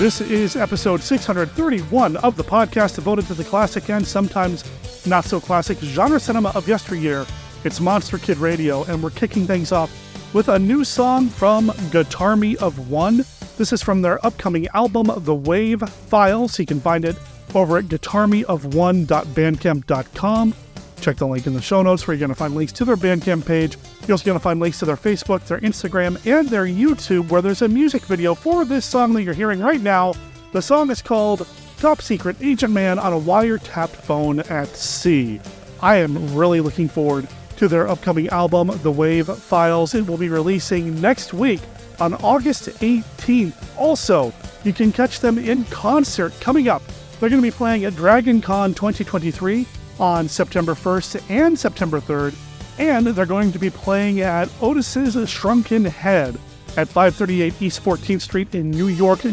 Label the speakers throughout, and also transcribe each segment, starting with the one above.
Speaker 1: This is episode 631 of the podcast devoted to the classic and sometimes not so classic genre cinema of yesteryear. It's Monster Kid Radio, and we're kicking things off with a new song from Guitar-Me of One. This is from their upcoming album, The Wave Files. You can find it over at guitarmeofone.bandcamp.com. Check the link in the show notes where you're going to find links to their Bandcamp page. You're also going to find links to their Facebook, their Instagram, and their YouTube, where there's a music video for this song that you're hearing right now. The song is called Top Secret Agent Man on a Wiretapped Phone at Sea. I am really looking forward to their upcoming album, The Wave Files. It will be releasing next week on August 18th. Also, you can catch them in concert coming up. They're going to be playing at Dragon Con 2023 on September 1st and September 3rd, and they're going to be playing at Otis's Shrunken Head at 538 East 14th Street in New York,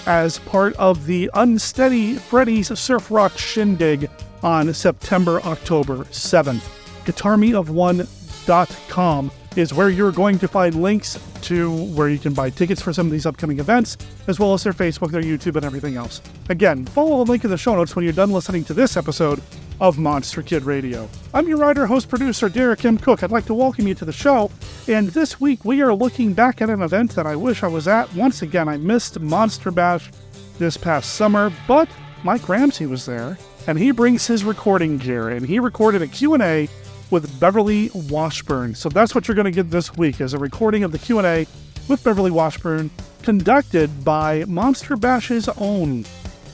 Speaker 1: as part of the Unsteady Freddy's Surf Rock Shindig on October 7th. GuitarMeOfOne.com is where you're going to find links to where you can buy tickets for some of these upcoming events, as well as their Facebook, their YouTube, and everything else. Again, follow the link in the show notes when you're done listening to this episode of Monster Kid Radio. I'm your writer, host, producer, Derek M. Cook. I'd like to welcome you to the show, and this week we are looking back at an event that I wish I was at. Once again, I missed Monster Bash this past summer, but Mike Ramsey was there, and he brings his recording gear, and he recorded a Q&A with Beverly Washburn. So that's what you're going to get this week, is a recording of the Q&A with Beverly Washburn, conducted by Monster Bash's own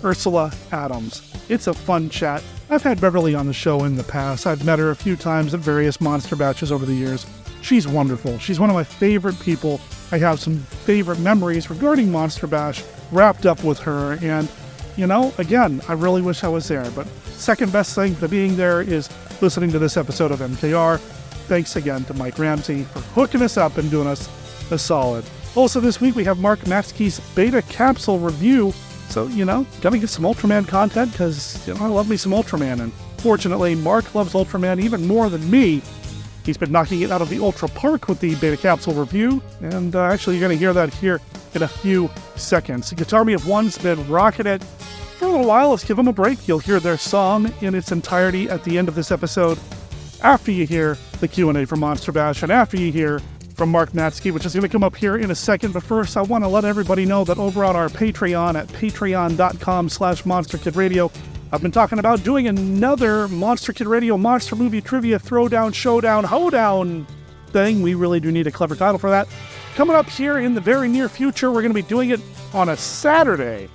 Speaker 1: Ursula Adams. It's a fun chat. I've had Beverly on the show in the past. I've met her a few times at various Monster Batches over the years. She's wonderful. She's one of my favorite people. I have some favorite memories regarding Monster Bash wrapped up with her. And, you know, again, I really wish I was there. But second best thing to being there is listening to this episode of MKR. Thanks again to Mike Ramsey for hooking us up and doing us a solid. Also this week we have Mark Matzke's Beta Capsule review. So, you know, gotta get some Ultraman content because, you know, I love me some Ultraman. And fortunately, Mark loves Ultraman even more than me. He's been knocking it out of the Ultra Park with the Beta Capsule review. And actually, you're going to hear that here in a few seconds. Guitar-Me of One's been rocking it for a little while. Let's give them a break. You'll hear their song in its entirety at the end of this episode, after you hear the Q&A from Monster Bash, and after you hear from Mark Matzke, which is going to come up here in a second. But first, I want to let everybody know that over on our Patreon at patreon.com/monsterkidradio, I've been talking about doing another Monster Kid Radio Monster Movie Trivia Throwdown, Showdown, Hoedown thing. We really do need a clever title for that. Coming up here in the very near future, we're going to be doing it on a Saturday.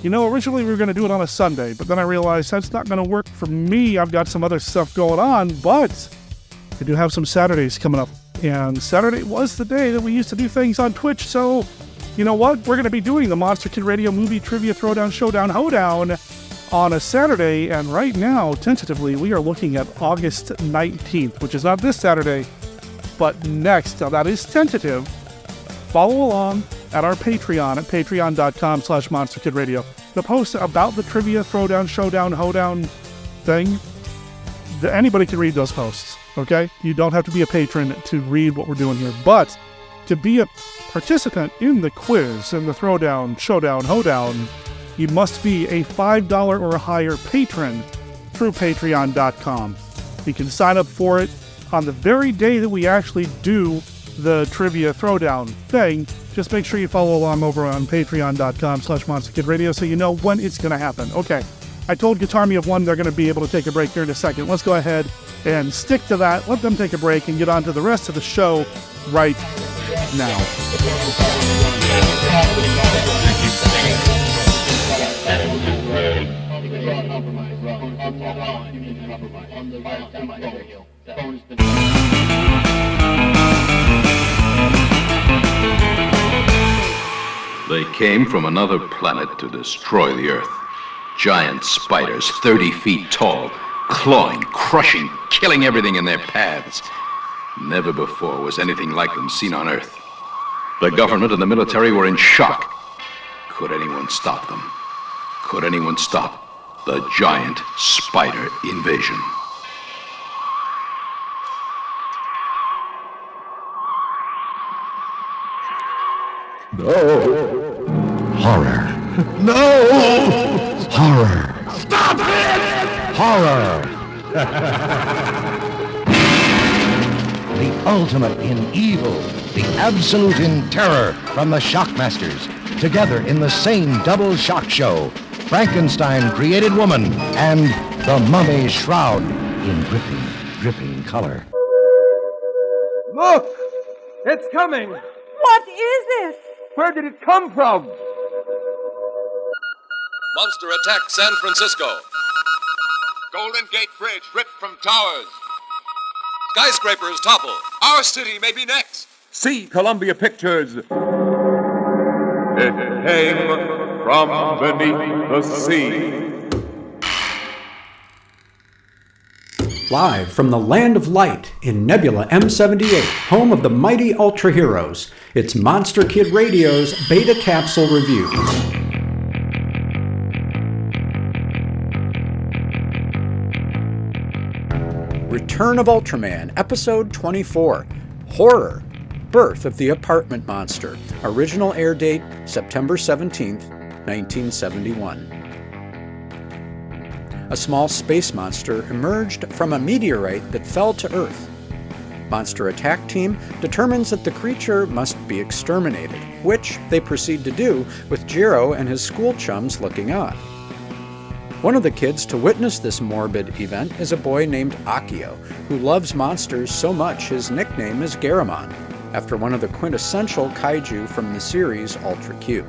Speaker 1: You know, originally we were going to do it on a Sunday, but then I realized that's not going to work for me. I've got some other stuff going on, but I do have some Saturdays coming up. And Saturday was the day that we used to do things on Twitch, so you know what? We're going to be doing the Monster Kid Radio Movie Trivia Throwdown, Showdown, Hoedown on a Saturday, and right now, tentatively, we are looking at August 19th, which is not this Saturday, but next. Now, that is tentative. Follow along at our Patreon at patreon.com/monsterkidradio. The post about the Trivia Throwdown, Showdown, Hoedown thing, anybody can read those posts. Okay? You don't have to be a patron to read what we're doing here. But to be a participant in the quiz and the Throwdown, Showdown, Hoedown, you must be a $5 or higher patron through patreon.com. You can sign up for it on the very day that we actually do the Trivia Throwdown thing. Just make sure you follow along over on patreon.com/monsterkidradio so you know when it's going to happen. Okay. I told Guitar-Me of One they're going to be able to take a break here in a second. Let's go ahead and stick to that. Let them take a break and get on to the rest of the show right now.
Speaker 2: They came from another planet to destroy the Earth. Giant spiders, 30 feet tall, clawing, crushing, killing everything in their paths. Never before was anything like them seen on Earth. The government and the military were in shock. Could anyone stop them? Could anyone stop the giant spider invasion?
Speaker 3: No. Horror. No! Horror. Stop it! Horror. The ultimate in evil, the absolute in terror from the Shockmasters. Together in the same double shock show, Frankenstein created woman and the Mummy's shroud in dripping, dripping color.
Speaker 4: Look! It's coming!
Speaker 5: What is it?
Speaker 4: Where did it come from?
Speaker 6: Monster attack San Francisco.
Speaker 7: Golden Gate Bridge ripped from towers.
Speaker 6: Skyscrapers topple.
Speaker 7: Our city may be next.
Speaker 4: See Columbia Pictures. It came from beneath the sea.
Speaker 8: Live from the Land of Light in Nebula M78, home of the mighty Ultra Heroes, it's Monster Kid Radio's Beta Capsule Review. Return of Ultraman, Episode 24, Horror, Birth of the Apartment Monster. Original air date, September 17th, 1971. A small space monster emerged from a meteorite that fell to Earth. Monster Attack Team determines that the creature must be exterminated, which they proceed to do with Jiro and his school chums looking on. One of the kids to witness this morbid event is a boy named Akio, who loves monsters so much his nickname is Garamon, after one of the quintessential kaiju from the series Ultra Q.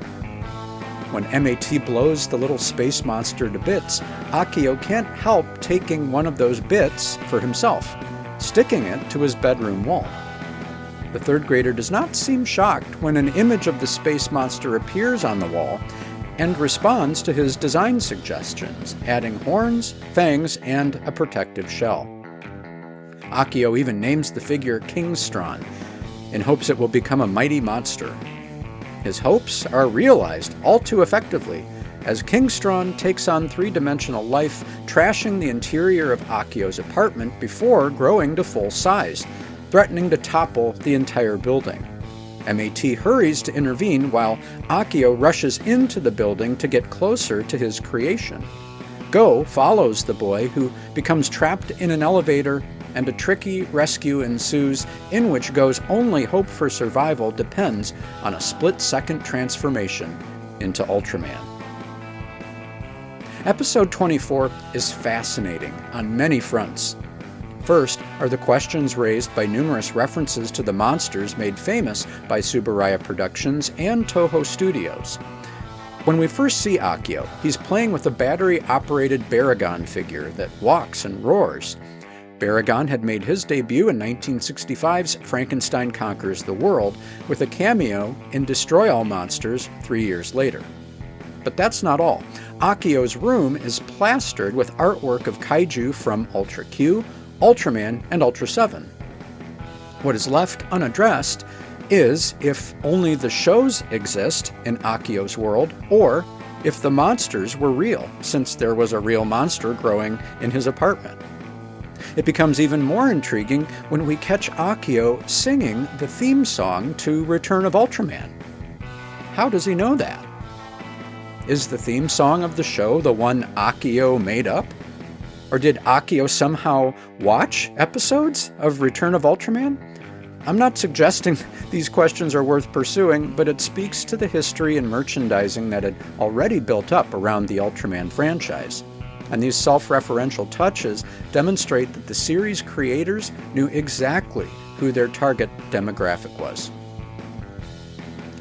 Speaker 8: When MAT blows the little space monster to bits, Akio can't help taking one of those bits for himself, sticking it to his bedroom wall. The third grader does not seem shocked when an image of the space monster appears on the wall and responds to his design suggestions, adding horns, fangs, and a protective shell. Akio even names the figure Kingstron, in hopes it will become a mighty monster. His hopes are realized all too effectively, as Kingstron takes on three-dimensional life, trashing the interior of Akio's apartment before growing to full size, threatening to topple the entire building. MAT hurries to intervene while Akio rushes into the building to get closer to his creation. Go follows the boy, who becomes trapped in an elevator, and a tricky rescue ensues in which Go's only hope for survival depends on a split-second transformation into Ultraman. Episode 24 is fascinating on many fronts. First are the questions raised by numerous references to the monsters made famous by Tsuburaya Productions and Toho Studios. When we first see Akio, he's playing with a battery-operated Baragon figure that walks and roars. Baragon had made his debut in 1965's Frankenstein Conquers the World, with a cameo in Destroy All Monsters 3 years later. But that's not all. Akio's room is plastered with artwork of kaiju from Ultra Q, Ultraman, and Ultra 7. What is left unaddressed is if only the shows exist in Akio's world, or if the monsters were real, since there was a real monster growing in his apartment. It becomes even more intriguing when we catch Akio singing the theme song to Return of Ultraman. How does he know that? Is the theme song of the show the one Akio made up? Or did Akio somehow watch episodes of Return of Ultraman? I'm not suggesting these questions are worth pursuing, but it speaks to the history and merchandising that had already built up around the Ultraman franchise. And these self-referential touches demonstrate that the series creators knew exactly who their target demographic was.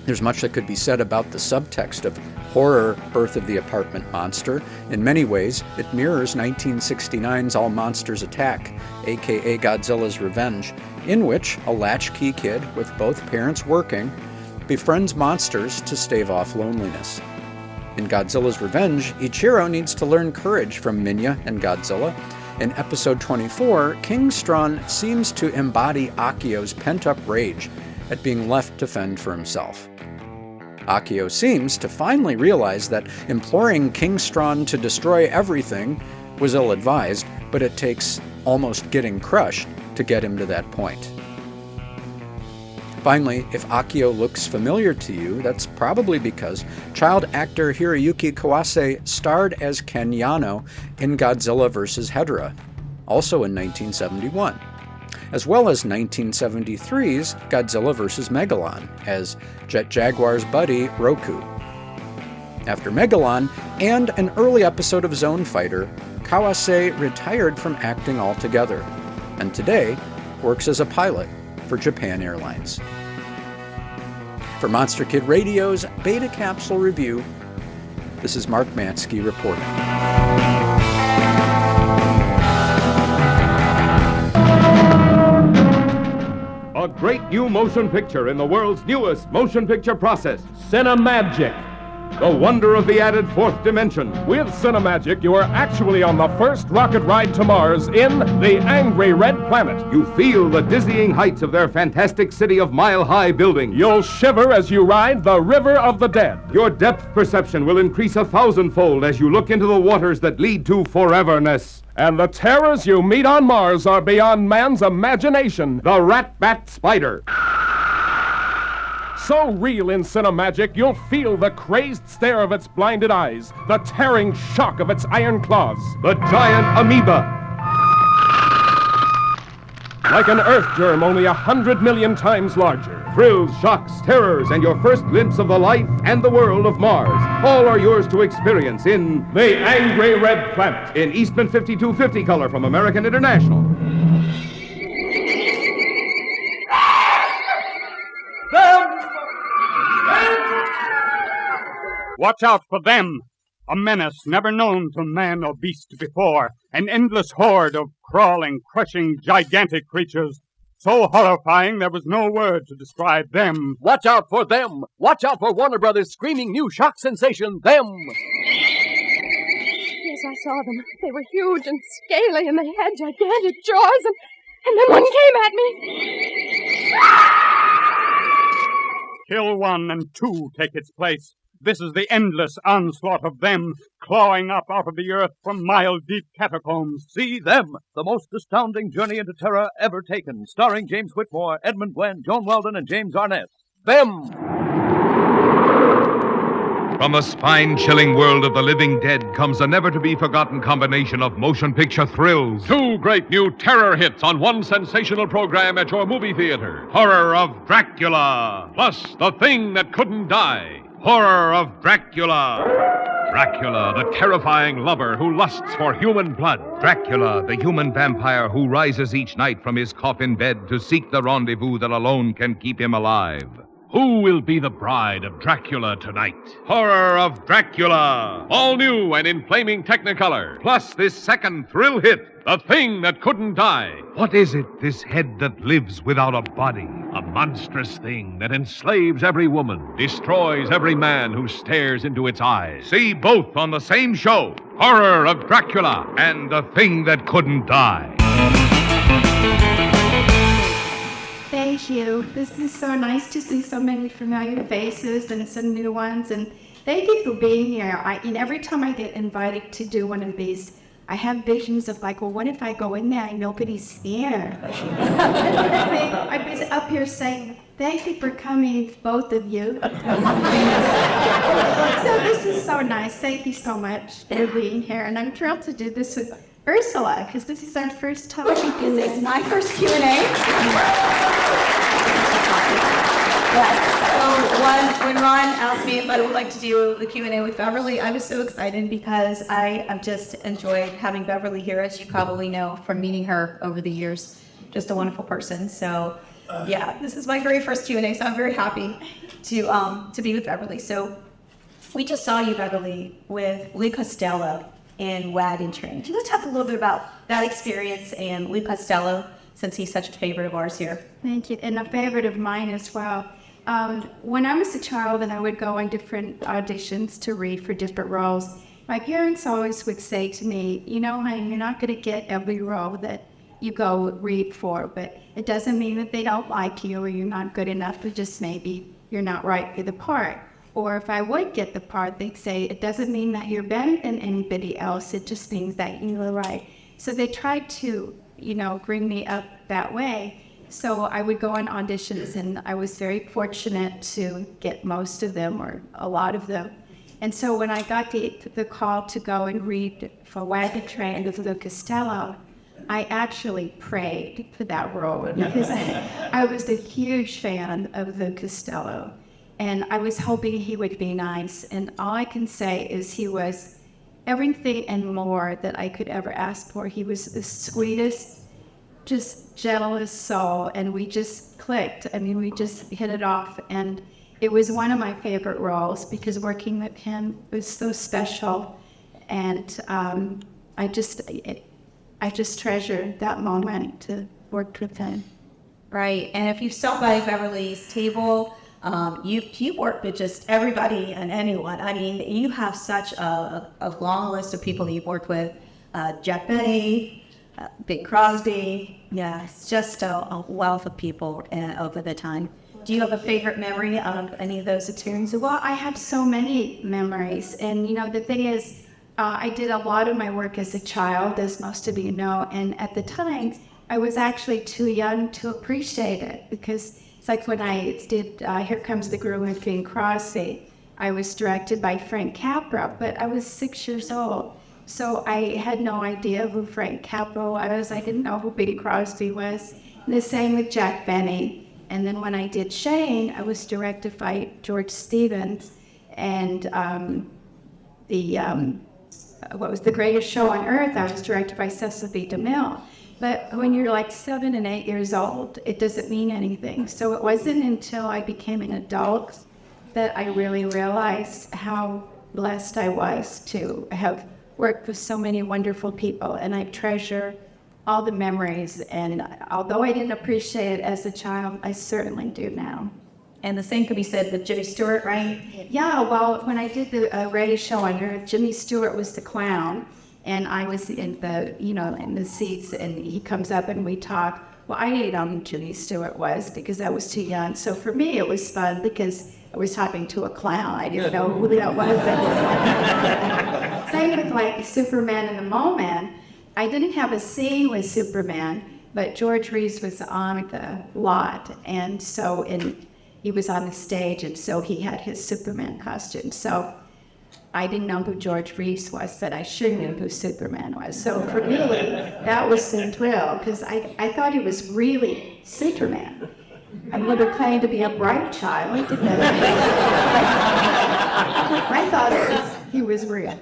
Speaker 8: There's much that could be said about the subtext of horror Birth of the Apartment Monster. In many ways, it mirrors 1969's All Monsters Attack, aka Godzilla's Revenge, in which a latchkey kid with both parents working befriends monsters to stave off loneliness. In Godzilla's Revenge, Ichiro needs to learn courage from Minya and Godzilla. In episode 24, Kingstron seems to embody Akio's pent-up rage at being left to fend for himself. Akio seems to finally realize that imploring Kingstron to destroy everything was ill-advised, but it takes almost getting crushed to get him to that point. Finally, if Akio looks familiar to you, that's probably because child actor Hiroyuki Kawase starred as Ken Yano in Godzilla vs. Hedorah, also in 1971, as well as 1973's Godzilla vs. Megalon as Jet Jaguar's buddy Roku. After Megalon and an early episode of Zone Fighter, Kawase retired from acting altogether, and today works as a pilot for Japan Airlines. For Monster Kid Radio's Beta Capsule Review, this is Mark Matzke reporting.
Speaker 4: A great new motion picture in the world's newest motion picture process, Cinemagic. The wonder of the added fourth dimension. With Cinemagic, you are actually on the first rocket ride to Mars in the Angry Red Planet. You feel the dizzying heights of their fantastic city of mile-high buildings. You'll shiver as you ride the River of the Dead. Your depth perception will increase 1,000-fold as you look into the waters that lead to foreverness. And the terrors you meet on Mars are beyond man's imagination. The Rat-Bat Spider. So real in Cinemagic, you'll feel the crazed stare of its blinded eyes, the tearing shock of its iron claws. The giant amoeba. Like an earth germ, only 100 million times larger. Thrills, shocks, terrors, and your first glimpse of the life and the world of Mars. All are yours to experience in The Angry Red Planet, in Eastman 5250 color from American International.
Speaker 9: Watch out for them! A menace never known to man or beast before. An endless horde of crawling, crushing, gigantic creatures. So horrifying there was no word to describe them.
Speaker 10: Watch out for them! Watch out for Warner Brothers' screaming new shock sensation, Them!
Speaker 5: Yes, I saw them. They were huge and scaly, and they had gigantic jaws, and then one came at me.
Speaker 9: Kill one and two take its place. This is the endless onslaught of them, clawing up out of the earth from mile-deep catacombs.
Speaker 10: See Them, the most astounding journey into terror ever taken, starring James Whitmore, Edmund Gwenn, Joan Weldon, and James Arness. Them!
Speaker 2: From the spine-chilling world of the living dead comes a never-to-be-forgotten combination of motion picture thrills.
Speaker 6: Two great new terror hits on one sensational program at your movie theater.
Speaker 2: Horror of Dracula, plus The Thing That Couldn't Die. Horror of Dracula. Dracula, the terrifying lover who lusts for human blood. Dracula, the human vampire who rises each night from his coffin bed to seek the rendezvous that alone can keep him alive. Who will be the bride of Dracula tonight? Horror of Dracula. All new and in flaming Technicolor. Plus this second thrill hit, The Thing That Couldn't Die. What is it, this head that lives without a body? A monstrous thing that enslaves every woman, destroys every man who stares into its eyes. See both on the same show. Horror of Dracula and The Thing That Couldn't Die.
Speaker 11: Thank you. This is so nice to see so many familiar faces and some new ones. And thank you for being here. And every time I get invited to do one of these, I have visions of like, well, what if I go in there and nobody's there? I've been up here saying, thank you for coming, both of you. So this is so nice. Thank you so much for being here. And I'm thrilled to do this with Ursula, because this is our first time.
Speaker 5: This is my first Q&A. Yes. So when Ron asked me if I would like to do the Q&A with Beverly, I was so excited because I have just enjoyed having Beverly here, as you probably know from meeting her over the years. Just a wonderful person. So yeah, this is my very first Q&A, so I'm very happy to be with Beverly. So we just saw you, Beverly, with Lee Costello in Wagon Train. Can you talk a little bit about that experience and Lee Costello, since he's such a favorite of ours here?
Speaker 11: Thank you, and a favorite of mine as well. When I was a child and I would go on different auditions to read for different roles, my parents always would say to me, you know, honey, you're not going to get every role that you go read for, but it doesn't mean that they don't like you or you're not good enough, but just maybe you're not right for the part. Or if I would get the part, they'd say, it doesn't mean that you're better than anybody else, it just means that you were right. So they tried to, you know, bring me up that way. So I would go on auditions, and I was very fortunate to get most of them, or a lot of them. And so when I got the call to go and read for Wagon Train with Lou Costello, I actually prayed for that role because I was a huge fan of Lou Costello. And I was hoping he would be nice. And all I can say is he was everything and more that I could ever ask for. He was the sweetest, just gentlest soul. And we just clicked. I mean, we just hit it off. And it was one of my favorite roles because working with him was so special. And I just treasured that moment to work with him.
Speaker 5: Right. And if you stop by Beverly's table, you work with just everybody and anyone. I mean, you have such a long list of people that you've worked with. Jack Benny, Bing Crosby. Yeah, it's just a wealth of people over the time. Do you have a favorite memory of any of those experiences?
Speaker 11: Well, I have so many memories. And, the thing is, I did a lot of my work as a child, as most of you know. And at the time, I was actually too young to appreciate it because it's like when I did Here Comes the Groom with Bing Crosby, I was directed by Frank Capra, but I was 6 years old. So I had no idea who Frank Capra was. I didn't know who Bing Crosby was. And the same with Jack Benny. And then when I did Shane, I was directed by George Stevens. And what was The Greatest Show on Earth, I was directed by Cecil B. DeMille. But when you're like 7 and 8 years old, it doesn't mean anything. So it wasn't until I became an adult that I really realized how blessed I was to have worked with so many wonderful people. And I treasure all the memories. And although I didn't appreciate it as a child, I certainly do now.
Speaker 5: And the same could be said with Jimmy Stewart, right?
Speaker 11: Yeah, well, when I did the radio show on Earth, Jimmy Stewart was the clown. And I was in the seats, and he comes up and we talk. Well, I didn't know who Jimmy Stewart was because I was too young. So for me, it was fun because I was talking to a clown. I didn't know who that was. Same with like Superman and the Mole Man. I didn't have a scene with Superman, but George Reeves was on the lot. And so he was on the stage, and so he had his Superman costume. So I didn't know who George Reeves was, but I sure knew who Superman was. So for me, that was a thrill, because I thought he was really Superman. I would have claimed to be a bright child. I thought he was real.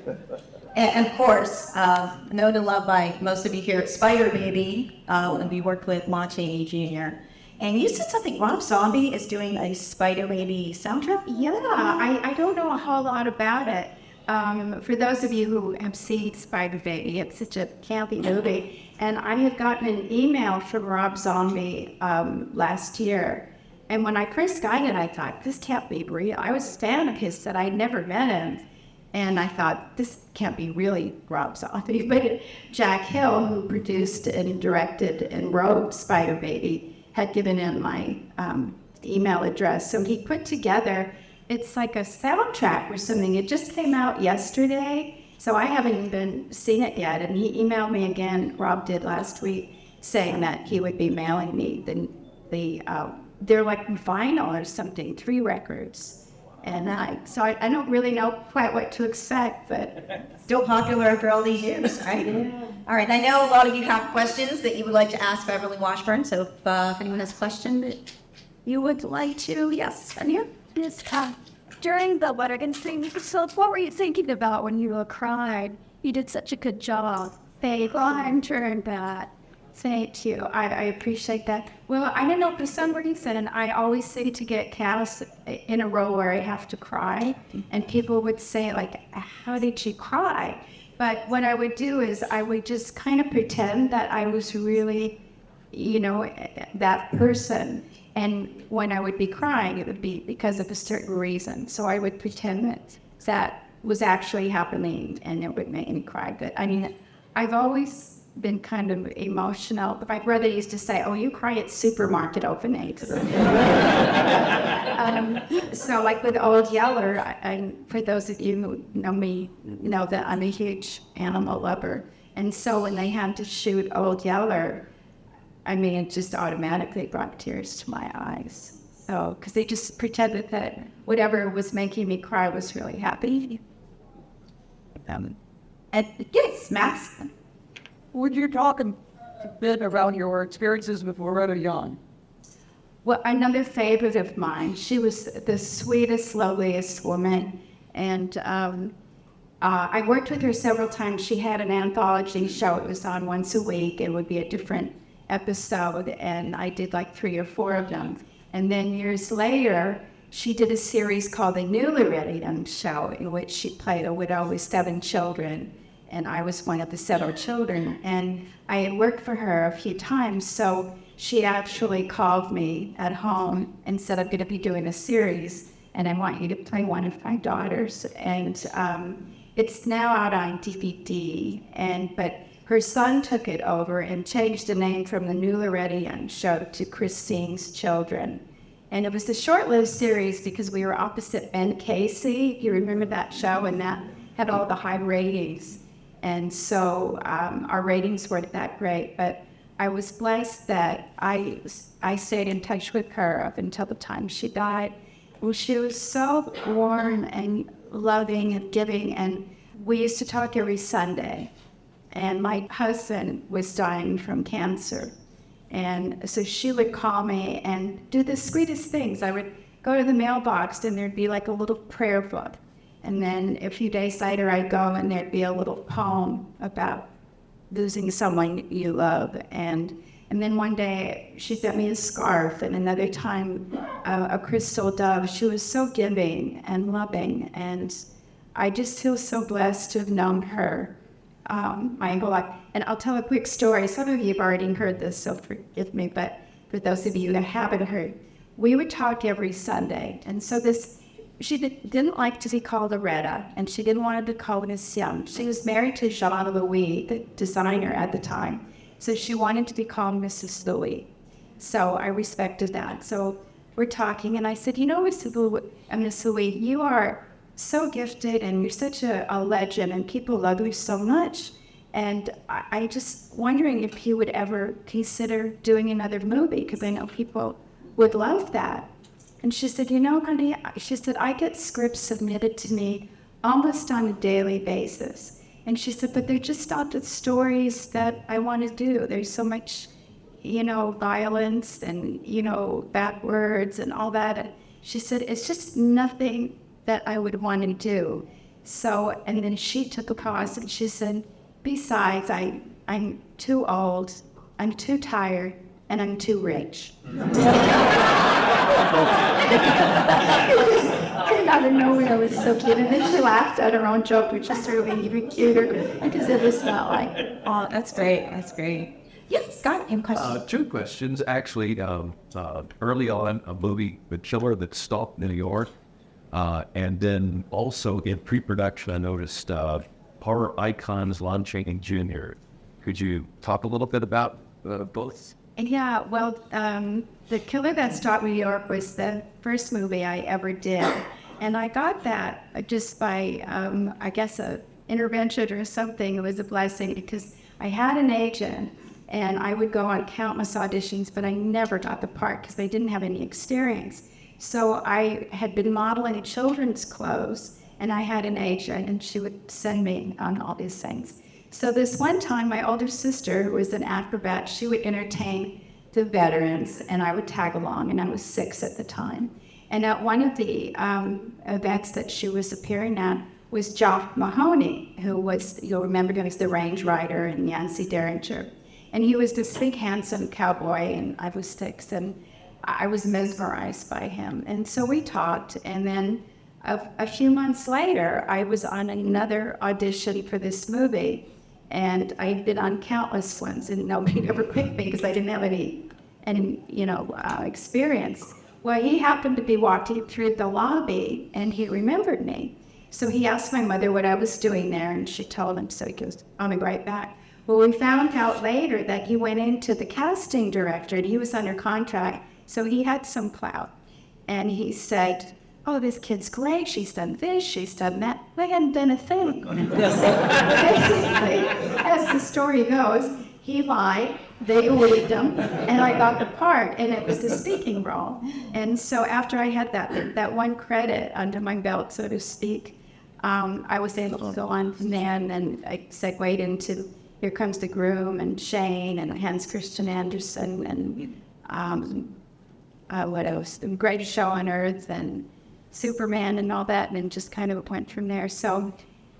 Speaker 5: And of course, known and loved by most of you here, Spider Baby, when we worked with Matzke Jr. And you said something, Rob Zombie is doing a Spider Baby soundtrack?
Speaker 11: Yeah, I don't know a whole lot about it. For those of you who have seen Spider Baby, it's such a campy movie. And I had gotten an email from Rob Zombie last year. And when I first got it, I thought, this can't be real. I was a fan of his, that I'd never met him. And I thought, this can't be really Rob Zombie. But Jack Hill, who produced and directed and wrote Spider Baby, had given him my email address. So he put together, it's like a soundtrack or something. It just came out yesterday, so I haven't even seen it yet. And he emailed me again, Rob did last week, saying that he would be mailing me they're like vinyl or something, 3 records. And I don't really know quite what to expect, but
Speaker 5: still popular after all these years, right? Yeah. All right, I know a lot of you have questions that you would like to ask Beverly Washburn, so if anyone has a question that you would like to, yes, Anya?
Speaker 12: Yes, during the wedding thing, so what were you thinking about when you cried? You did such a good job.
Speaker 11: I'm during that. Thank you. I appreciate that. Well, I don't know, for some reason, I always say to get cast in a role where I have to cry, and people would say, like, how did you cry? But what I would do is I would just kind of pretend that I was really, that person. And when I would be crying, it would be because of a certain reason. So I would pretend that was actually happening, and it would make me cry. But I mean, I've always been kind of emotional. But my brother used to say, oh, you cry at supermarket openings. So like with Old Yeller, for those of you who know me, know that I'm a huge animal lover. And so when they had to shoot Old Yeller, I mean, it just automatically brought tears to my eyes. So, because they just pretended that whatever was making me cry was really happy. And yes, Max.
Speaker 10: Would you talk a bit about your experiences with Loretta Young?
Speaker 11: Well, another favorite of mine. She was the sweetest, loveliest woman. And I worked with her several times. She had an anthology show. It was on once a week. It would be a different episode. And I did like 3 or 4 of them. And then years later, she did a series called The New Loretta Young Show, in which she played a widow with 7 children. And I was one of the 7 children. And I had worked for her a few times. So she actually called me at home and said, I'm going to be doing a series, and I want you to play one of my daughters. And it's now out on DVD. But her son took it over and changed the name from The New Loretta Young Show to Christine's Children. And it was a short-lived series because we were opposite Ben Casey. You remember that show? And that had all the high ratings. And so our ratings weren't that great, but I was blessed that I stayed in touch with her up until the time she died. Well, she was so warm and loving and giving, and we used to talk every Sunday. And my husband was dying from cancer. And so she would call me and do the sweetest things. I would go to the mailbox and there'd be like a little prayer book. And then a few days later I'd go and there'd be a little poem about losing someone you love. And then one day she sent me a scarf, and another time a crystal dove. She was so giving and loving. And I just feel so blessed to have known her my whole life. And I'll tell a quick story. Some of you have already heard this, so forgive me, but for those of you that haven't heard, we would talk every Sunday. And so she didn't like to be called Loretta, and she didn't want to be called Miss Young. She was married to Jean Louis, the designer at the time, so she wanted to be called Mrs. Louis. So I respected that. So we're talking, and I said, you know, Miss Louis, you are so gifted, and you're such a legend, and people love you so much. And I just wondering if you would ever consider doing another movie, because I know people would love that. And she said, you know, honey, she said, I get scripts submitted to me almost on a daily basis. And she said, but they're just not the stories that I want to do. There's so much, violence and, bad words and all that. And she said, it's just nothing that I would want to do. So, and then she took a pause and she said, besides, I'm too old, I'm too tired, and I'm too rich. Came out of nowhere. It was so cute. And then she laughed at her own joke, which is sort of even cuter because it was not like, oh, that's great. That's great. Yes, Scott, you have a question?
Speaker 13: 2 questions. Actually, early on, a movie, The Killer That Stalked New York. And then also in pre-production, I noticed horror icons Lon Chaney Jr. Could you talk a little bit about both?
Speaker 11: Yeah, well, The Killer That Stalked New York was the first movie I ever did. And I got that just by, I guess, an intervention or something. It was a blessing because I had an agent and I would go on countless auditions, but I never got the part because they didn't have any experience. So I had been modeling children's clothes and I had an agent and she would send me on all these things. So this one time, my older sister, who was an acrobat, she would entertain the veterans, and I would tag along, and I was 6 at the time. And at one of the events that she was appearing at was Jock Mahoney, who was, you'll remember him as the range rider in Yancey Derringer. And he was this big, handsome cowboy, and I was 6, and I was mesmerized by him. And so we talked, and then a few months later, I was on another audition for this movie. And I had been on countless ones, and nobody ever picked me because I didn't have any experience. Well, he happened to be walking through the lobby, and he remembered me. So he asked my mother what I was doing there, and she told him, so he goes, I'll be right back. Well, we found out later that he went into the casting director, and he was under contract, so he had some clout. And he said, oh, this kid's great, she's done this, she's done that. They hadn't done a thing. Basically, as the story goes, he lied, They waived them, and I got the part, and it was the speaking role. And so after I had that one credit under my belt, so to speak, I was able to go on from there, and then I segued into Here Comes the Groom, and Shane, and Hans Christian Andersen, and what else? The Greatest Show on Earth, and Superman, and all that, and just kind of went from there. So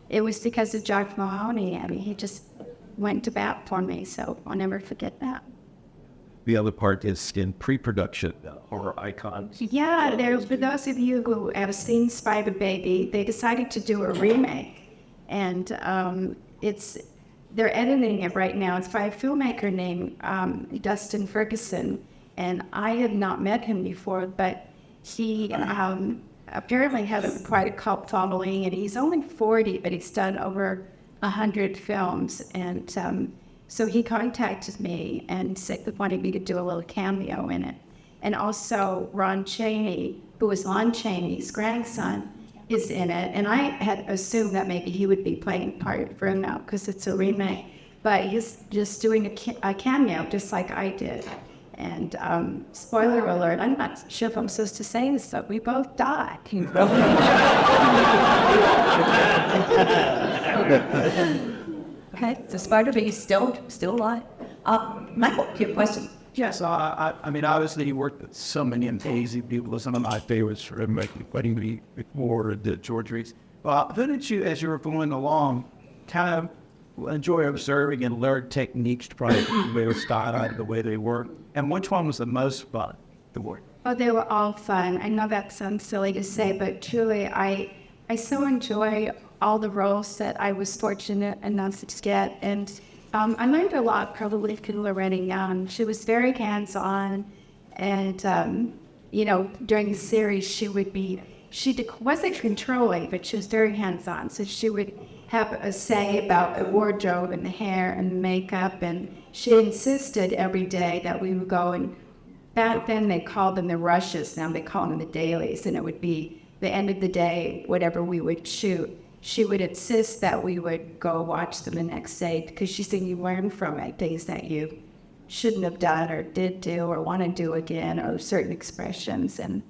Speaker 11: it was because of Jack Mahoney. I mean, he just went to bat for me, so I'll never forget that.
Speaker 13: The other part is in pre-production, horror icons.
Speaker 11: Yeah, for those of you who have seen Spider Baby, they decided to do a remake, and they're editing it right now. It's by a filmmaker named Dustin Ferguson, and I had not met him before, but he apparently has quite a cult following, and he's only 40, but he's done over 100 films, and so he contacted me and said he wanted me to do a little cameo in it. And also Ron Chaney, who was Lon Chaney's grandson, is in it, and I had assumed that maybe he would be playing part of Bruno because it's a remake, but he's just doing a cameo just like I did. And spoiler alert, I'm not sure if I'm supposed to say this, but we both died.
Speaker 5: Okay, so Spider Baby still alive. Michael, do you have a question?
Speaker 14: Yes, I mean, obviously he worked with so many amazing people. Some of my favorites for him, like Wedding Me Before, the George Reese. Who did you, as you were going along, kind of enjoy observing and learn techniques to probably the way they style, the way they work? And which one was the most fun to work?
Speaker 11: Oh, they were all fun. I know that sounds silly to say, but truly, I so enjoy all the roles that I was fortunate enough to get. And I learned a lot probably from Loretta Young. She was very hands-on. And, during the series, she wasn't controlling, but she was very hands-on. So she would have a say about the wardrobe and the hair and the makeup. And she insisted every day that we would go, and back then they called them the rushes. Now they call them the dailies. And it would be the end of the day, whatever we would shoot. She would insist that we would go watch them the next day because she said you learn from it things that you shouldn't have done or did do or want to do again, or certain expressions. And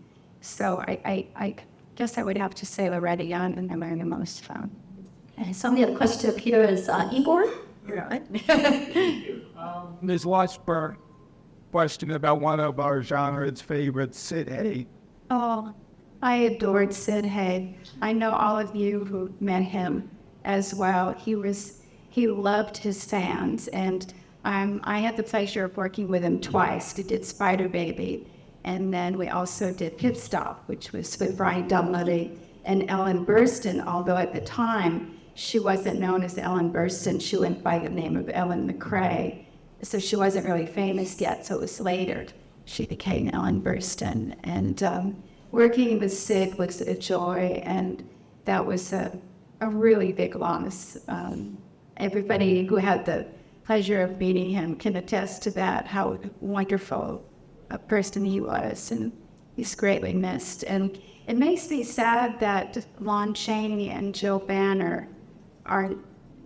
Speaker 11: so I guess I would have to say Loretta Young, and I learned the most from.
Speaker 5: And some of the other question up here is Igor.
Speaker 14: Ms. Washburn, question about one of our genre's favorites, Sid Haig.
Speaker 11: Oh, I adored Sid Haig. I know all of you who met him as well. He loved his fans, and I had the pleasure of working with him twice. We did Spider Baby, and then we also did Pit Stop, which was with Brian Dunleavy and Ellen Burstyn, although at the time she wasn't known as Ellen Burstyn. She went by the name of Ellen McRae, so she wasn't really famous yet, so it was later she became Ellen Burstyn. And working with Sid was a joy, and that was a really big loss. Everybody who had the pleasure of meeting him can attest to that, how wonderful a person he was, and he's greatly missed. And it makes me sad that Lon Chaney and Jill Banner are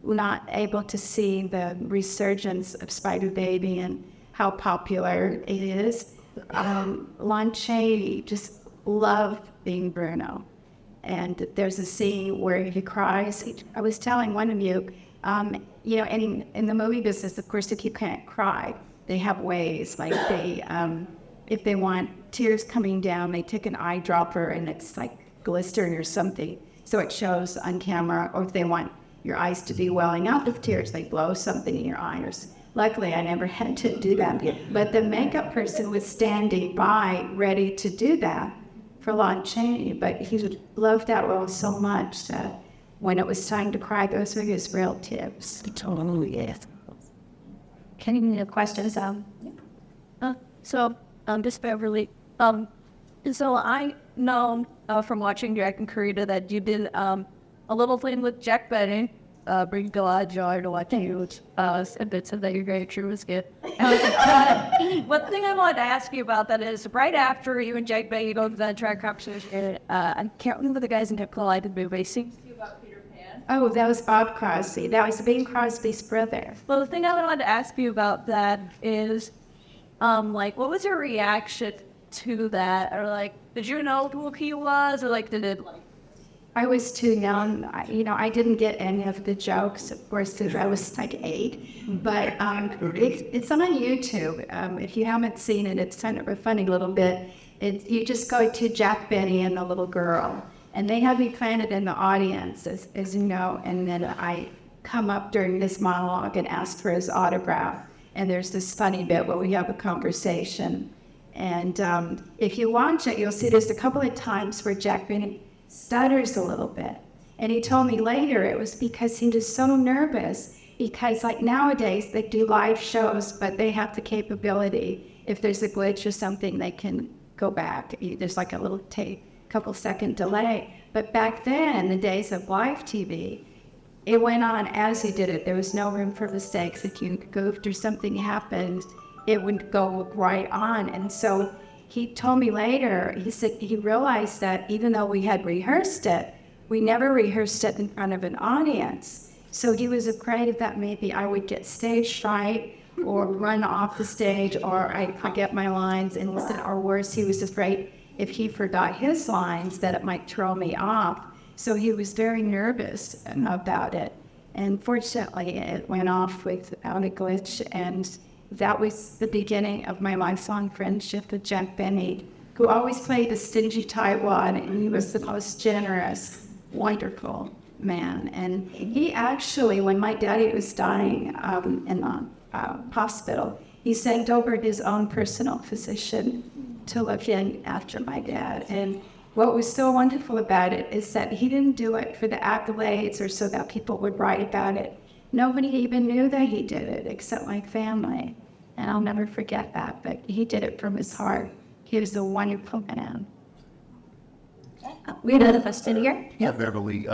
Speaker 11: not able to see the resurgence of Spider Baby and how popular it is. Lon Chaney just loved being Bruno. And there's a scene where he cries. I was telling one of you, in the movie business, of course, if you can't cry, they have ways. Like if they want tears coming down, they take an eyedropper and it's like glistering or something, so it shows on camera. Or if they want your eyes to be welling up with tears, they blow something in your eyes. Luckily, I never had to do that. But the makeup person was standing by, ready to do that for Lon Chaney. But he loved that role so much that when it was time to cry, those were his real tips.
Speaker 5: Totally, yes. Can you have questions?
Speaker 12: This Beverly. So I know from watching Jack and Karita that you did a little thing with Jack Benny. Bring a lot of joy to watching you. And bits of that you're very true was good. One thing I wanted to ask you about that is right after you and Jack Benny go to that track competition, I can't remember the guys in the collided movie. Sings to you about Peter Pan.
Speaker 11: Oh, that was Bob Crosby. That was Bing Crosby's brother.
Speaker 12: Well, the thing I wanted to ask you about that is, like, what was your reaction to that? Or, like, did you know who he was? Or, like, did it, like...
Speaker 11: I was too young. I didn't get any of the jokes, of course, because I was like 8. But it's on YouTube. If you haven't seen it, it's kind of a funny little bit. You just go to Jack Benny and the little girl. And they have me planted in the audience, as you know. And then I come up during this monologue and ask for his autograph. And there's this funny bit where we have a conversation. And if you watch it, you'll see there's a couple of times where Jack Benny stutters a little bit. And he told me later it was because he was so nervous, because like nowadays they do live shows, but they have the capability, if there's a glitch or something, they can go back. There's like a little couple second delay. But back then, in the days of live TV, it went on as he did it. There was no room for mistakes. If you goofed or something happened, it would go right on. And so he told me later, he said he realized that even though we had rehearsed it, we never rehearsed it in front of an audience. So he was afraid that maybe I would get stage fright or run off the stage, or I'd forget my lines, and or worse, he was afraid if he forgot his lines that it might throw me off. So he was very nervous about it. And fortunately, it went off without a glitch, and that was the beginning of my lifelong friendship with Jack Benny, who always played the stingy tightwad, and he was the most generous, wonderful man. And he actually, when my daddy was dying in the hospital, he sent over his own personal physician to look in after my dad. And what was so wonderful about it is that he didn't do it for the accolades or so that people would write about it. Nobody even knew that he did it except my family. And I'll never forget that, but he did it from his heart. He was a wonderful man.
Speaker 12: We had another question here.
Speaker 3: Yeah, Beverly.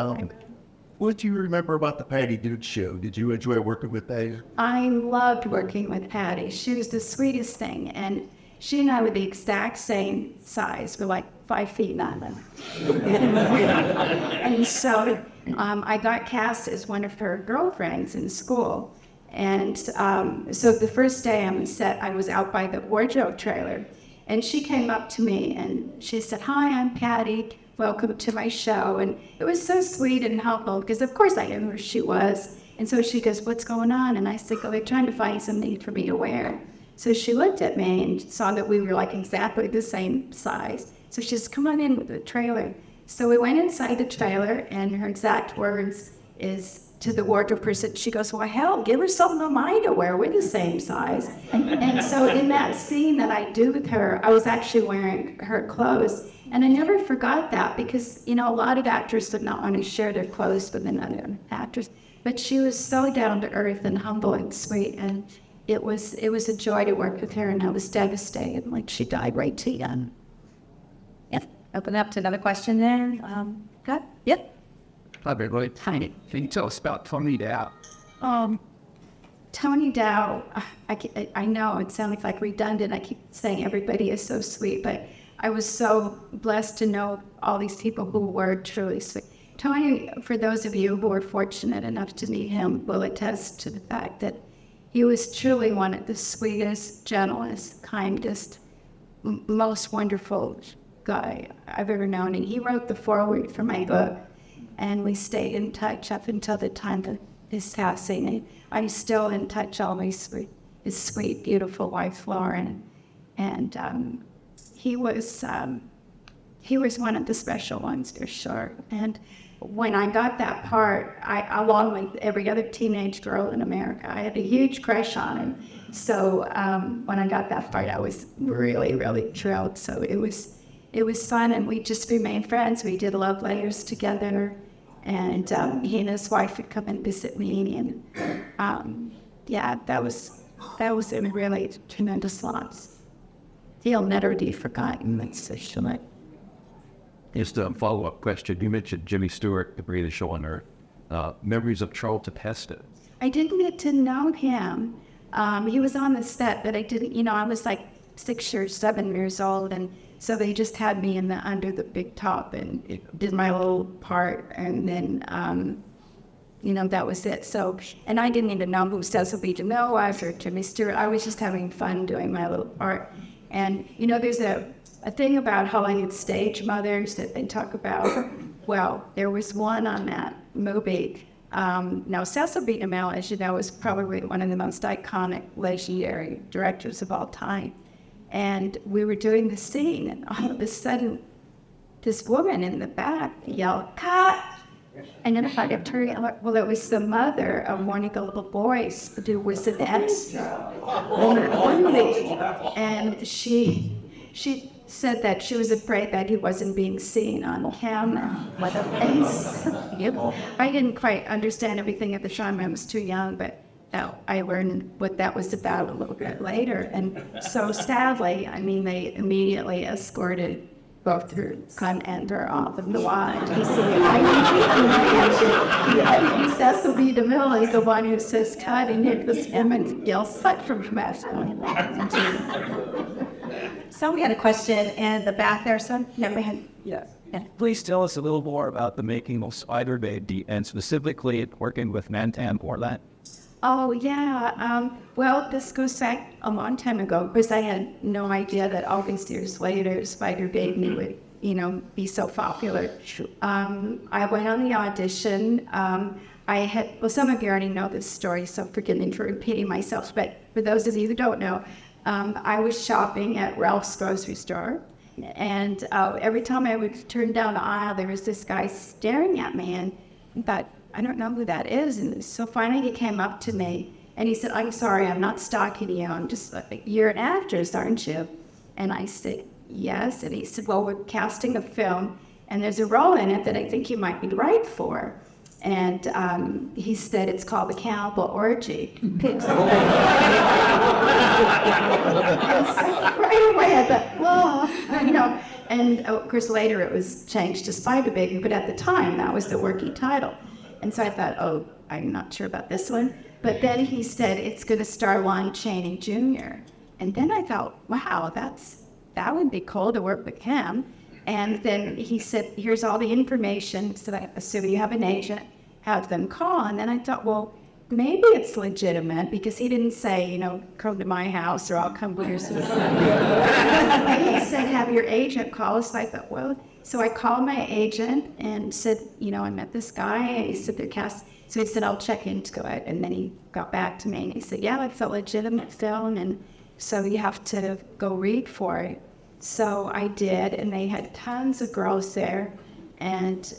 Speaker 3: What do you remember about the Patty Duke show? Did you enjoy working with Patty?
Speaker 11: I loved working with Patty. She was the sweetest thing. And she and I were the exact same size. We're like 5 feet 9. And so I got cast as one of her girlfriends in school. And so the first day on the set, I was out by the wardrobe trailer. And she came up to me and she said, "Hi, I'm Patty. Welcome to my show." And it was so sweet and humble because, of course, I knew who she was. And so she goes, "What's going on?" And I said, "Oh, they're trying to find something for me to wear." So she looked at me and saw that we were like exactly the same size. So she says, "Come on in with the trailer." So we went inside the trailer, and her exact words is to the wardrobe person, she goes, "Well, hell, give her something of mine to wear. We're the same size." And so in that scene that I do with her, I was actually wearing her clothes. And I never forgot that because, you know, a lot of actors would not want to share their clothes with another actress. But she was so down to earth and humble and sweet. And it was a joy to work with her. And I was devastated. Like, she died right too young.
Speaker 5: Yep. Open up to another question there. Good? Yep.
Speaker 14: Hi, Beverly. Hi. Can you tell us about Tony Dow?
Speaker 11: Tony Dow, I know it sounds like redundant. I keep saying everybody is so sweet, but I was so blessed to know all these people who were truly sweet. Tony, for those of you who were fortunate enough to meet him, will attest to the fact that he was truly one of the sweetest, gentlest, kindest, most wonderful guy I've ever known. And he wrote the foreword for my book. And we stayed in touch up until the time of his passing. And I'm still in touch always with his sweet, beautiful wife, Lauren. And he was one of the special ones, for sure. And when I got that part, along with every other teenage girl in America, I had a huge crush on him. So when I got that part, I was really, really thrilled. So it was fun, and we just remained friends. We did love letters together. And he and his wife would come and visit me, and that was a really tremendous loss. He'll never be forgotten. That's for sure.
Speaker 13: Just a follow-up question. You mentioned Jimmy Stewart, the greatest show on earth. Memories of Charlton Heston.
Speaker 11: I didn't get to know him. He was on the set, but I didn't. You know, I was like 6 or 7 years old, and so they just had me under the big top and did my little part. And then that was it. So, and I didn't even know who Cecil B. DeMille was or Jimmy Stewart. I was just having fun doing my little part. And, there's a thing about Hollywood stage mothers that they talk about. Well, there was one on that movie. Now, Cecil B. DeMille, as you know, is probably one of the most iconic, legendary directors of all time. And we were doing the scene, and all of a sudden, this woman in the back yelled, "Cut!" And then I kept turning, well, it was the mother of one of the little boys who was an extra. And she said that she was afraid that he wasn't being seen on camera. I didn't quite understand everything at the time. I was too young, but I learned what that was about a little bit later. And so sadly, they immediately escorted both her son and her off of the line. Cecil B. DeMille is the one who says cut, and it was him and Gil Sut from Capsule.
Speaker 5: So we had a question in the back there, son.
Speaker 14: Yes. Please tell us a little more about the making of Spider Baby and specifically working with Mantan Portland.
Speaker 11: Oh, yeah. Well, this goes back a long time ago because I had no idea that all these years later, Spider Baby would, be so popular. I went on the audition. Some of you already know this story, so forgive me for repeating myself, but for those of you who don't know, I was shopping at Ralph's grocery store, and every time I would turn down the aisle, there was this guy staring at me, and I thought, I don't know who that is. And so finally he came up to me and he said, "I'm sorry, I'm not stalking you. I'm just, you're an actress, aren't you?" And I said, "Yes." And he said, "Well, we're casting a film and there's a role in it that I think you might be right for." And he said, "It's called The Cannibal Orgy." Right away I thought, whoa, And of course later it was changed to Spider Baby, but at the time that was the working title. And so I thought, oh, I'm not sure about this one. But then he said, it's going to star Lon Chaney Jr. And then I thought, wow, that would be cool to work with him. And then he said, here's all the information. So I assume you have an agent, have them call. And then I thought, well, maybe it's legitimate because he didn't say, come to my house or I'll come with your sister. He said, have your agent call us. So I thought, well, so I called my agent and said, I met this guy. And he said, they're cast. So he said, I'll check into it. And then he got back to me and he said, yeah, it's a legitimate film. And so you have to go read for it. So I did. And they had tons of girls there. And,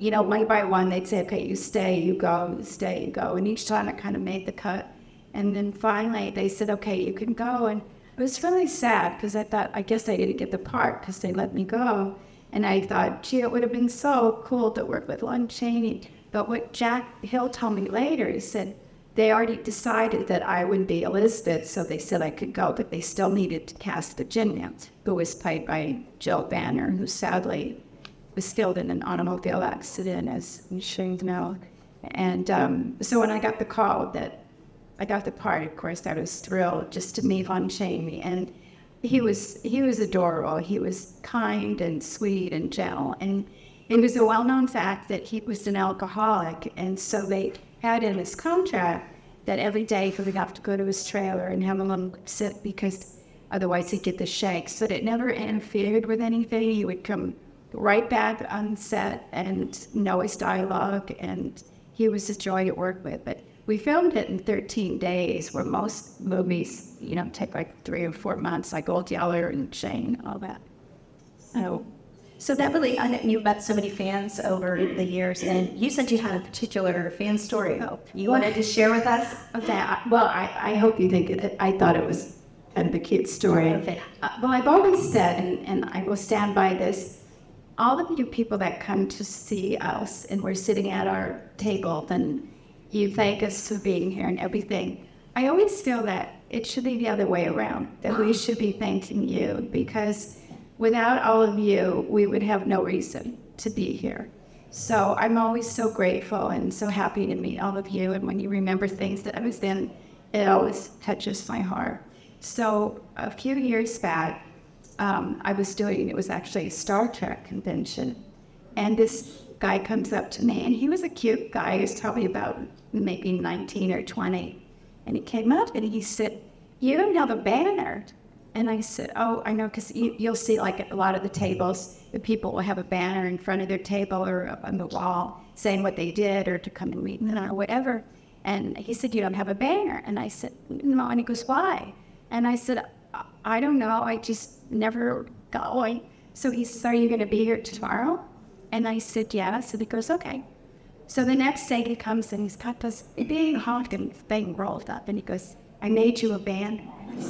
Speaker 11: one by one, they'd say, okay, you stay, you go, you stay, you go. And each time I kind of made the cut. And then finally they said, okay, you can go. And it was really sad because I thought, I guess I didn't get the part because they let me go. And I thought, gee, it would have been so cool to work with Lon Chaney. But what Jack Hill told me later, he said they already decided that I would be Elizabeth, so they said I could go, but they still needed to cast Virginia, who was played by Jill Banner, who sadly was killed in an automobile accident, as you should know. And so when I got the call that I got the part, of course, I was thrilled just to meet Lon Chaney. And he was adorable. He was kind and sweet and gentle. And it was a well-known fact that he was an alcoholic. And so they had in his contract that every day he would have to go to his trailer and have a little sip because otherwise he'd get the shakes. But it never interfered with anything. He would come right back on set and know his dialogue. And he was a joy to work with. But we filmed it in 13 days, where most movies, take like 3 or 4 months, like Old Yeller and Shane, all that.
Speaker 5: So that really, you met so many fans over the years, and you said you had a particular fan story you wanted to share with us?
Speaker 11: Well, I hope you think it. I thought it was kind of a cute story. Well, I've always said, and I will stand by this, all of you people that come to see us and we're sitting at our table and you thank us for being here and everything, I always feel that it should be the other way around, that we should be thanking you, because without all of you, we would have no reason to be here. So I'm always so grateful and so happy to meet all of you. And when you remember things that I was in, it always touches my heart. So a few years back, it was actually a Star Trek convention. And this guy comes up to me, and he was a cute guy. He was probably about maybe 19 or 20. And he came up and he said, "You don't have a banner." And I said, "Oh, I know, because you'll see like at a lot of the tables, the people will have a banner in front of their table or up on the wall saying what they did or to come and meet them or whatever." And he said, "You don't have a banner." And I said, "No." And he goes, "Why?" And I said, "I don't know. I just never got one." So he said, "Are you going to be here tomorrow?" And I said, "Yeah." So he goes, "Okay." So the next day he comes and he's got this big honking thing rolled up, and he goes, "I made you a banner."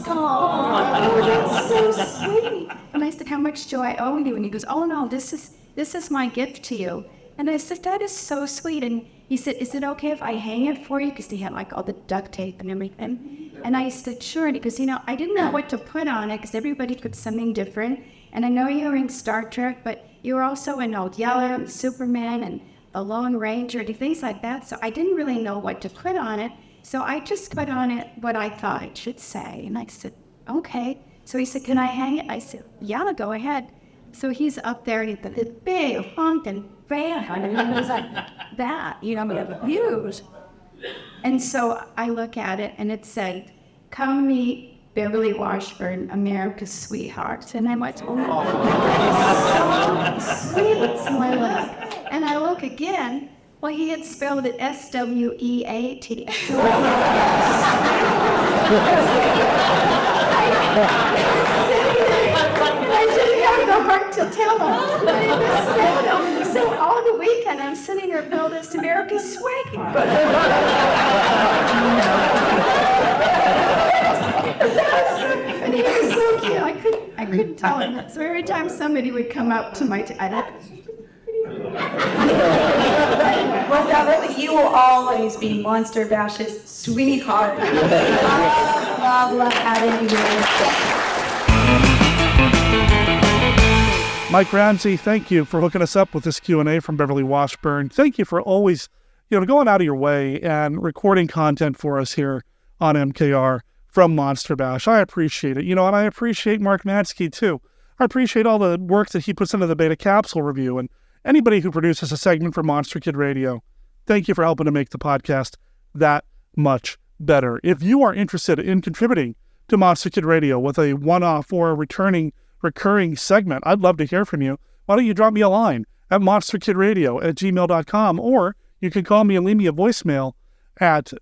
Speaker 11: Oh, that's so sweet. And I said, "How much do I owe you?" And he goes, "Oh no, this is my gift to you." And I said, "That is so sweet." And he said, "Is it okay if I hang it for you?" Because he had like all the duct tape and everything. And I said, "Sure." And he goes, "I didn't know what to put on it because everybody put something different. And I know you were in Star Trek, but you were also in Old Yeller and Superman and the Lone Ranger and things like that. So I didn't really know what to put on it. So I just put on it what I thought it should say." And I said, "Okay." So he said, "Can I hang it?" I said, "Yeah, go ahead." So he's up there, he's got this big honking van. I mean, it was like that, huge. And so I look at it and it said, "Come meet Beverly Washburn, America's sweetheart." And I went, "Oh, so sweet." So I look, and I look again. Well, he had spelled it S-W-E-A-T. So I didn't have the heart to tell him, but it misspelled him. So all the weekend I'm sitting there, "Bill, this America's sweetheart." And he was so cute. I couldn't tell him that. So every time somebody would come up to my
Speaker 5: Well, Beverly, you will always be Monster Bash's sweetheart. love having you here.
Speaker 1: Mike Ramsey, thank you for hooking us up with this Q&A from Beverly Washburn. Thank you for always, going out of your way and recording content for us here on MKR from Monster Bash. I appreciate it. And I appreciate Mark Matzke too. I appreciate all the work that he puts into the Beta Capsule review and anybody who produces a segment for Monster Kid Radio. Thank you for helping to make the podcast that much better. If you are interested in contributing to Monster Kid Radio with a one-off or a recurring segment, I'd love to hear from you. Why don't you drop me a line at monsterkidradio@gmail.com, or you can call me and leave me a voicemail at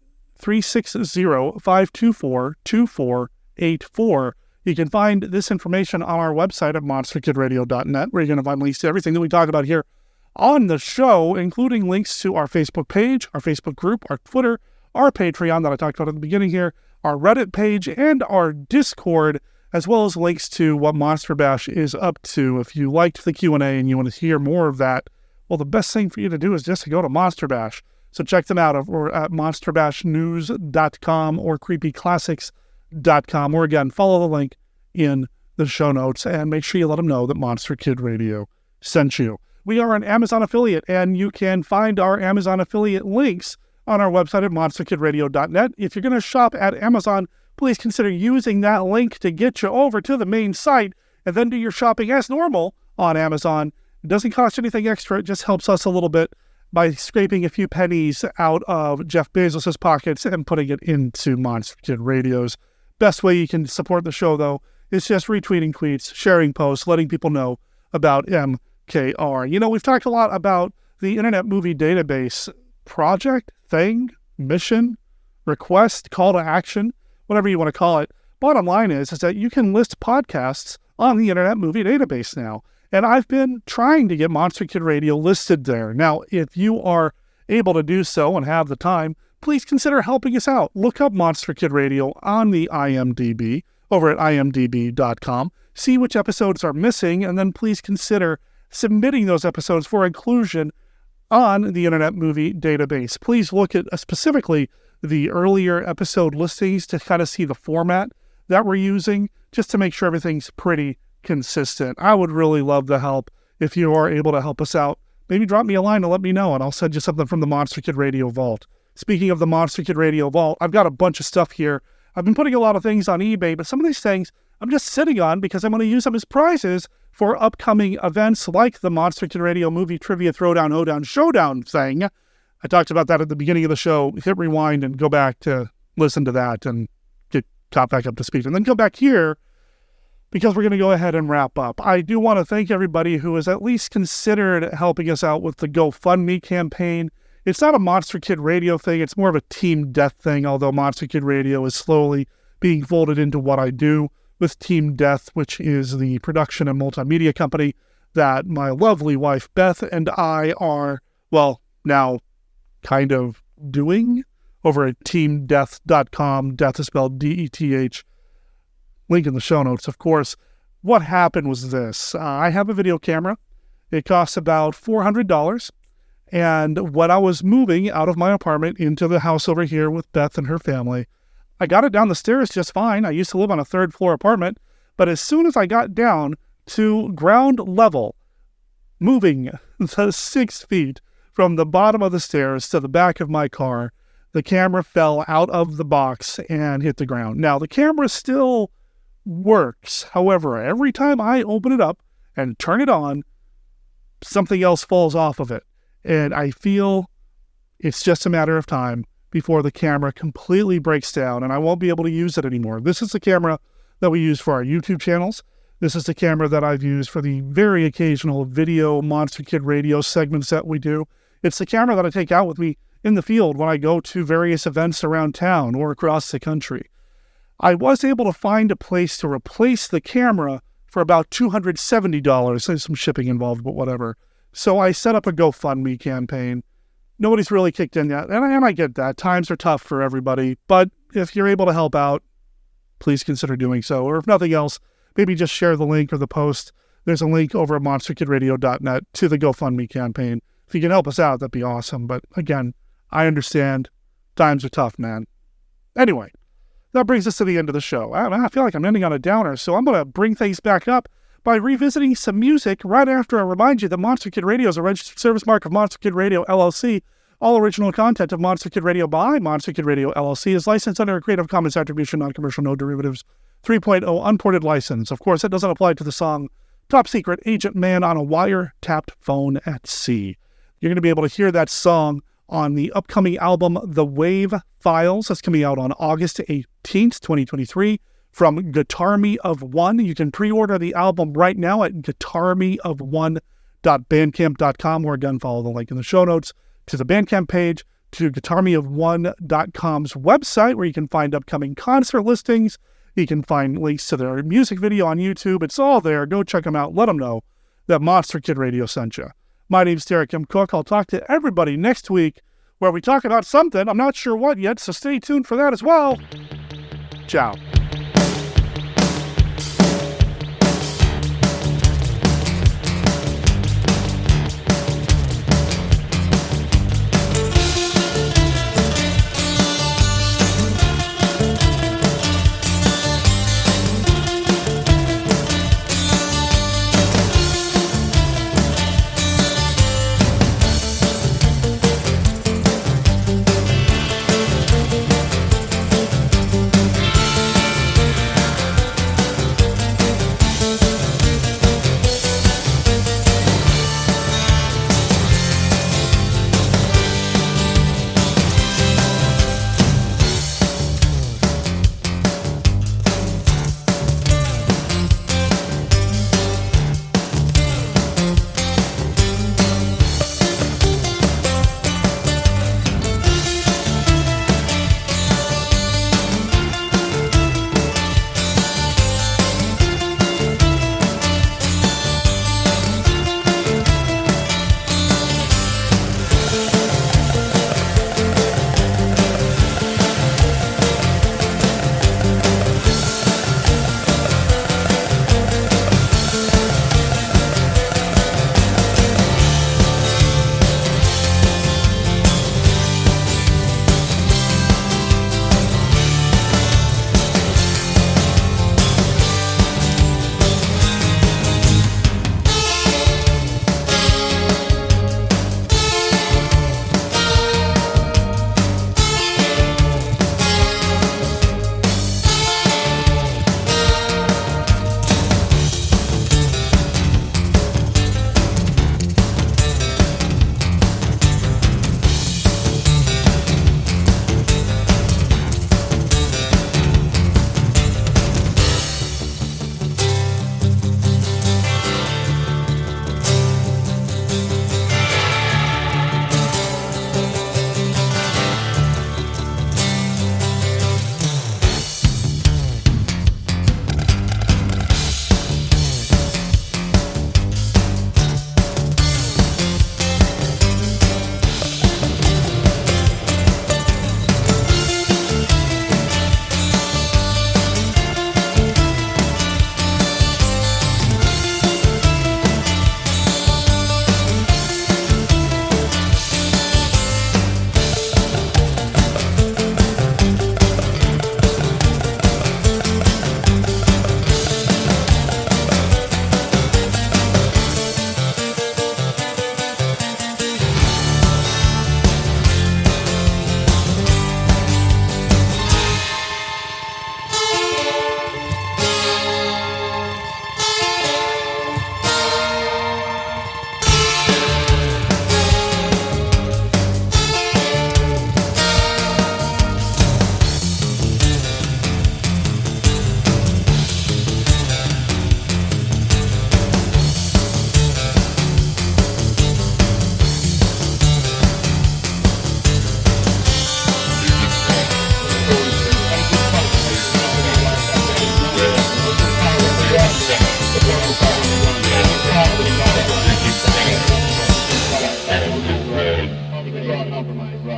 Speaker 1: 360-524-2484. You can find this information on our website at monsterkidradio.net, where you're going to find links to everything that we talk about here on the show, including links to our Facebook page, our Facebook group, our Twitter, our Patreon that I talked about at the beginning here, our Reddit page, and our Discord, as well as links to what Monster Bash is up to. If you liked the Q&A and you want to hear more of that, well, the best thing for you to do is just to go to Monster Bash. So check them out or at monsterbashnews.com or creepyclassics.com, or again, follow the link in the show notes and make sure you let them know that Monster Kid Radio sent you. We are an Amazon affiliate, and you can find our Amazon affiliate links on our website at monsterkidradio.net. If you're going to shop at Amazon, please consider using that link to get you over to the main site and then do your shopping as normal on Amazon. It doesn't cost anything extra. It just helps us a little bit by scraping a few pennies out of Jeff Bezos' pockets and putting it into Monster Kid Radio's. Best way you can support the show, though, is just retweeting tweets, sharing posts, letting people know about MKR. We've talked a lot about the Internet Movie Database project, thing, mission, request, call to action, whatever you want to call it. Bottom line is that you can list podcasts on the Internet Movie Database now. And I've been trying to get Monster Kid Radio listed there. Now, if you are able to do so and have the time, please consider helping us out. Look up Monster Kid Radio on the IMDb over at imdb.com. See which episodes are missing, and then please consider submitting those episodes for inclusion on the Internet Movie Database. Please look at specifically the earlier episode listings to kind of see the format that we're using, just to make sure everything's pretty consistent. I would really love the help if you are able to help us out. Maybe drop me a line and let me know, and I'll send you something from the Monster Kid Radio Vault. Speaking of the Monster Kid Radio Vault, I've got a bunch of stuff here. I've been putting a lot of things on eBay, but some of these things I'm just sitting on because I'm going to use them as prizes for upcoming events like the Monster Kid Radio Movie Trivia Throwdown, Hoedown, Showdown thing. I talked about that at the beginning of the show. Hit rewind and go back to listen to that and get caught back up to speed. And then come back here because we're going to go ahead and wrap up. I do want to thank everybody who has at least considered helping us out with the GoFundMe campaign. It's not a Monster Kid Radio thing. It's more of a Team Death thing, although Monster Kid Radio is slowly being folded into what I do with Team Death, which is the production and multimedia company that my lovely wife Beth and I are, well, now kind of doing over at teamdeath.com. Death is spelled D-E-T-H. Link in the show notes, of course. What happened was this. I have a video camera. It costs about $400. And when I was moving out of my apartment into the house over here with Beth and her family, I got it down the stairs just fine. I used to live on a third floor apartment, but as soon as I got down to ground level, moving the 6 feet from the bottom of the stairs to the back of my car, the camera fell out of the box and hit the ground. Now, the camera still works. However, every time I open it up and turn it on, something else falls off of it. And I feel it's just a matter of time before the camera completely breaks down and I won't be able to use it anymore. This is the camera that we use for our YouTube channels. This is the camera that I've used for the very occasional video Monster Kid Radio segments that we do. It's the camera that I take out with me in the field when I go to various events around town or across the country. I was able to find a place to replace the camera for about $270. There's some shipping involved, but whatever. So I set up a GoFundMe campaign. Nobody's really kicked in yet, and I get that. Times are tough for everybody, but if you're able to help out, please consider doing so. Or if nothing else, maybe just share the link or the post. There's a link over at monsterkidradio.net to the GoFundMe campaign. If you can help us out, that'd be awesome. But again, I understand. Times are tough, man. Anyway, that brings us to the end of the show. I feel like I'm ending on a downer, so I'm going to bring things back up by revisiting some music right after I remind you that Monster Kid Radio is a registered service mark of Monster Kid Radio, LLC. All original content of Monster Kid Radio by Monster Kid Radio, LLC is licensed under a Creative Commons Attribution, Non-Commercial, No Derivatives 3.0 unported license. Of course, that doesn't apply to the song Top Secret Agent Man on a Wire-Tapped Phone at Sea. You're going to be able to hear that song on the upcoming album The Wave Files. That's coming out on August 18th, 2023. From Guitar Me of One. You can pre-order the album right now at guitarmeof1.bandcamp.com, or again, follow the link in the show notes to the Bandcamp page, to guitarmeof1.com's website, where you can find upcoming concert listings. You can find links to their music video on YouTube. It's all there. Go check them out. Let them know that Monster Kid Radio sent you. My name's Derek M. Cook. I'll talk to everybody next week where we talk about something. I'm not sure what yet, so stay tuned for that as well. Ciao.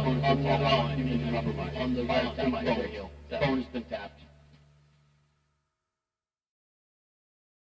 Speaker 15: phone has been tapped. On the red semi-stereo. The phone has been tapped.